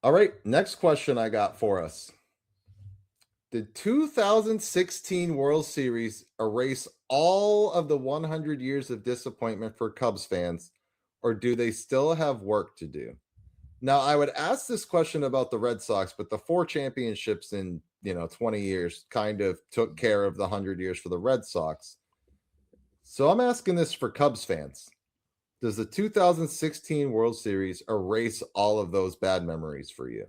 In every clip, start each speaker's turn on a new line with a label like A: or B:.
A: All right, next question I got for us. The 2016 World Series erase all of the 100 years of disappointment for Cubs fans, or do they still have work to do? Now, I would ask this question about the Red Sox, but the four championships in 20 years kind of took care of the 100 years for the Red Sox. So I'm asking this for Cubs fans. Does the 2016 World Series erase all of those bad memories for you?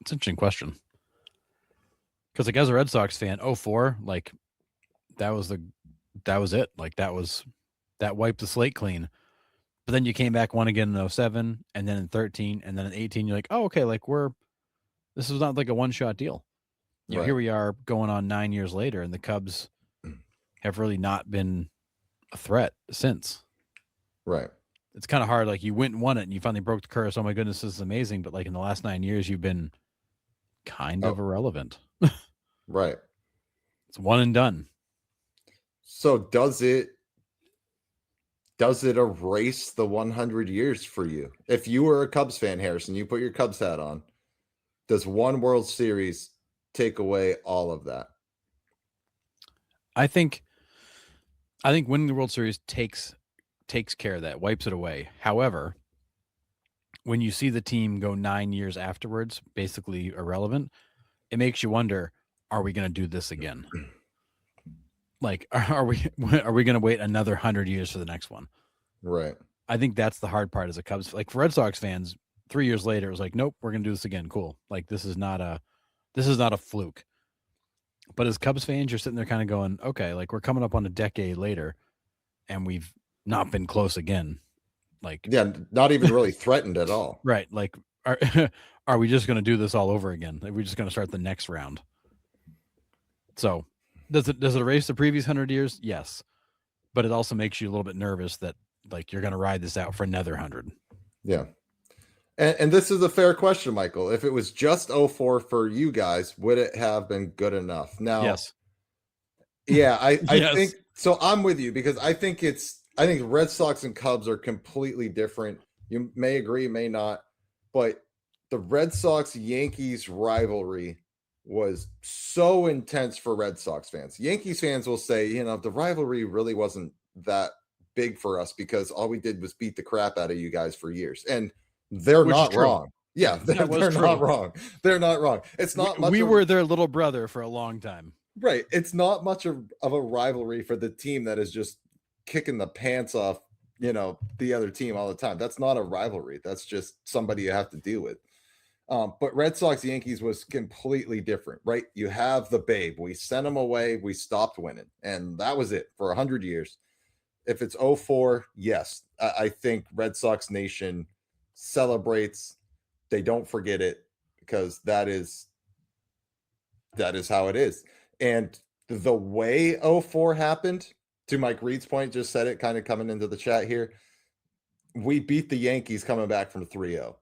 B: It's an interesting question. Because like as a Red Sox fan, 04, like that was it. Like that wiped the slate clean. But then you came back, won again in 07, and then in 13, and then in 18, you're like, oh, okay, like this is not like a one-shot deal. Here
A: Right.
B: we are going on 9 years later, and the Cubs have really not been a threat since.
A: Right.
B: It's kind of hard. Like you went and won it, and you finally broke the curse. Oh my goodness, this is amazing. But like in the last 9 years, you've been kind
A: Oh,
B: of irrelevant.
A: right.
B: It's one and done.
A: So does it erase the 100 years for you? If you were a Cubs fan, Harrison, you put your Cubs hat on, does one World Series take away all of that?
B: I think winning the World Series takes care of that, wipes it away. However, when you see the team go 9 years afterwards, basically irrelevant, it makes you wonder, are we going to do this again? Like, are we going to wait another 100 years for the next one?
A: Right.
B: I think that's the hard part as a Cubs. Like for Red Sox fans, 3 years later, it was like, nope, we're going to do this again. Cool. Like this is not a fluke. But as Cubs fans, you're sitting there kind of going, okay, like we're coming up on a decade later, and we've not been close again. Like,
A: Yeah, not even really threatened at all.
B: right? Like, are we just going to do this all over again? Are we just going to start the next round? So, does it erase the previous 100 years? Yes, but it also makes you a little bit nervous that like you're going to ride this out for another 100.
A: Yeah. And this is a fair question, Michael. If it was just 04 for you guys, would it have been good enough? Now,
B: Yes.
A: yeah, I think
B: Yes.
A: so. I'm with you because I think Red Sox and Cubs are completely different. You may agree, may not, but the Red Sox Yankees rivalry was so intense for Red Sox fans. Yankees fans will say, the rivalry really wasn't that big for us because all we did was beat the crap out of you guys for years. And they're
B: Which is
A: not
B: true.
A: wrong. Yeah,
B: That was
A: they're
B: true.
A: not wrong. They're not wrong. It's not much
B: We
A: of
B: were their little brother for a long time.
A: right. It's not much of a rivalry for the team that is just kicking the pants off, the other team all the time. That's not a rivalry. That's just somebody you have to deal with. But Red Sox Yankees was completely different, right? You have the Babe. We sent him away. We stopped winning. And that was it for 100 years. If it's 04, yes, I think Red Sox Nation celebrates. They don't forget it because that is how it is. And the way 04 happened, to Mike Reed's point, just said it kind of coming into the chat here. We beat the Yankees coming back from 3-0.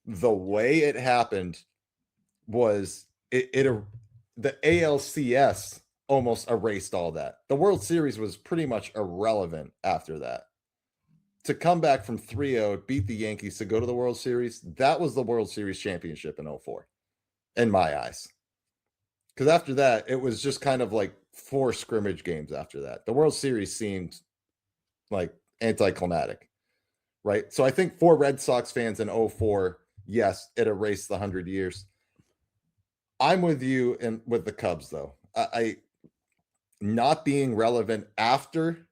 A: The way it happened was the ALCS almost erased all that. The World Series was pretty much irrelevant after that. To come back from 3-0, beat the Yankees to go to the World Series, that was the World Series championship in 04, in my eyes. Because after that, it was just kind of like 4 scrimmage games after that. The World Series seemed like anticlimactic, right? So I think for Red Sox fans in 04, yes, it erased the 100 years. I'm with you and with the Cubs, though. I not being relevant after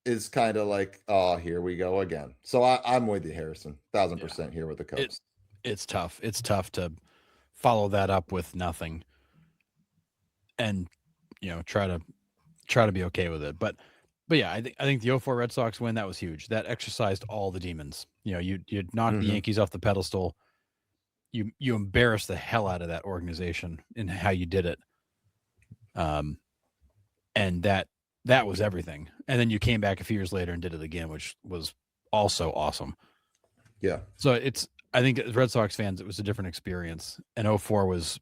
A: is kind of like, oh, here we go again. So I'm with you, Harrison. 1,000% here with the Cubs.
B: It's tough. It's tough to follow that up with nothing and try to be okay with it. But yeah, I think the 04 Red Sox win, that was huge. That exercised all the demons. You knocked the Yankees off the pedestal. You embarrassed the hell out of that organization in how you did it. And that was everything. And then you came back a few years later and did it again, which was also awesome.
A: Yeah.
B: So I think as Red Sox fans, it was a different experience. And 04 was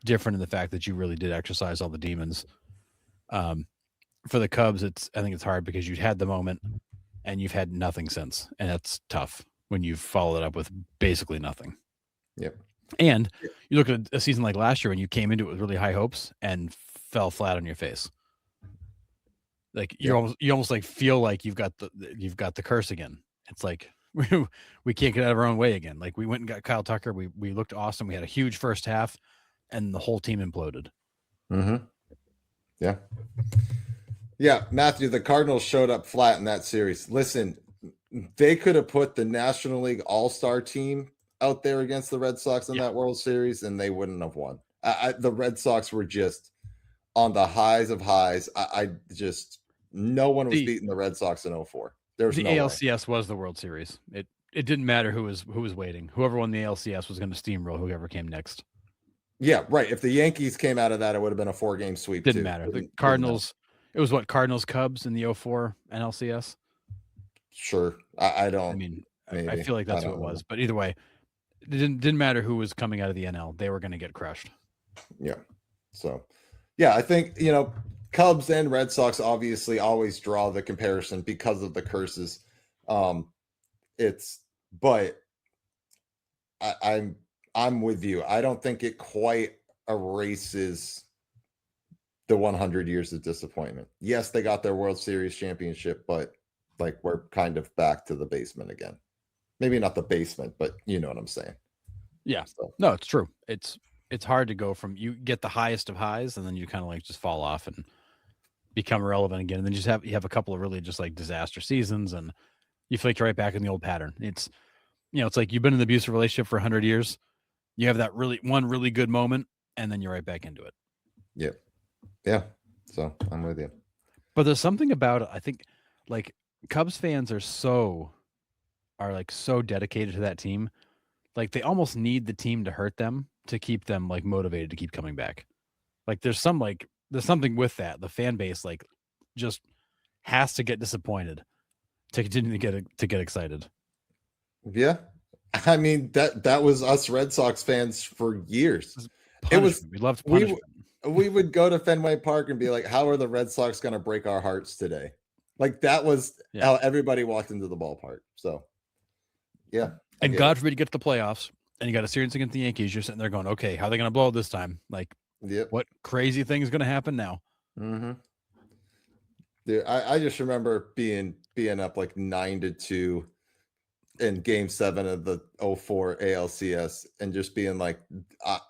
B: different in the fact that you really did exercise all the demons. For the Cubs, I think it's hard because you'd had the moment and you've had nothing since, and that's tough when you follow it up with basically nothing.
A: Yep.
B: And you look at a season like last year when you came into it with really high hopes and fell flat on your face. Like
A: Yeah.
B: you almost like feel like you've got the curse again. It's like we can't get out of our own way again. Like we went and got Kyle Tucker. We looked awesome. We had a huge first half, and the whole team imploded.
A: Mm-hmm. Yeah. Yeah, Matthew, the Cardinals showed up flat in that series. Listen, they could have put the National League All-Star team out there against the Red Sox in that World Series, and they wouldn't have won. The Red Sox were just on the highs of highs. I just no one was beating the Red Sox in 04. There's
B: the
A: no way.
B: ALCS was the World Series. It didn't matter who was waiting. Whoever won the ALCS was going to steamroll whoever came next.
A: Yeah, right. If the Yankees came out of that, it would have been a 4-game sweep.
B: Didn't matter. The Cardinals. It was what, Cardinals Cubs in the 04 NLCS.
A: Sure, I don't.
B: I mean, I feel like that's what it was. But either way, it didn't matter who was coming out of the NL. They were going to get crushed.
A: Yeah. So, yeah, I think, Cubs and Red Sox obviously always draw the comparison because of the curses. But I'm with you. I don't think it quite erases the 100 years of disappointment. Yes, they got their World Series championship, but like we're kind of back to the basement again. Maybe not the basement, but you know what I'm saying.
B: Yeah. So. No, it's true. It's hard to go from you get the highest of highs and then you kind of like just fall off and become irrelevant again. And then you have a couple of really just like disaster seasons and you feel like you're right back in the old pattern. It's it's like you've been in an abusive relationship for 100 years. You have that really good moment and then you're right back into it.
A: Yep. Yeah. So I'm with you.
B: But there's something about it. I think like Cubs fans are so dedicated to that team. Like they almost need the team to hurt them to keep them like motivated to keep coming back. Like there's something with that. The fan base like just has to get disappointed to continue to get excited.
A: Yeah. I mean that was us Red Sox fans for years.
B: We loved punishment.
A: We would go to Fenway Park and be like, how are the Red Sox going to break our hearts today? Like that was how everybody walked into the ballpark. So, yeah.
B: And God forbid you get to the playoffs and you got a series against the Yankees. You're sitting there going, okay, how are they going to blow it this time? Like, what crazy thing is going to happen now?
A: Mm-hmm. Dude, I just remember being up like 9-2 in Game 7 of the 04 ALCS and just being like,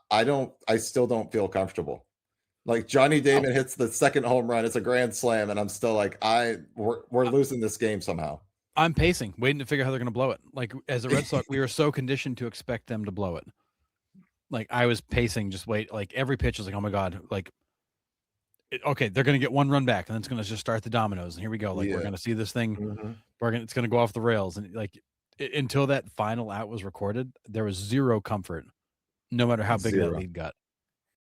A: I still don't feel comfortable. Like Johnny Damon hits the second home run. It's a grand slam. And I'm still like, we're losing this game somehow.
B: I'm pacing, waiting to figure out how they're going to blow it. Like as a Red Sox, we were so conditioned to expect them to blow it. Like I was pacing, just wait. Like every pitch was like, oh my God, like, okay, they're going to get one run back and then it's going to just start the dominoes. And here we go. Like we're going to see this thing. Mm-hmm. It's going to go off the rails. And like until that final out was recorded, there was zero comfort, no matter how big that lead got.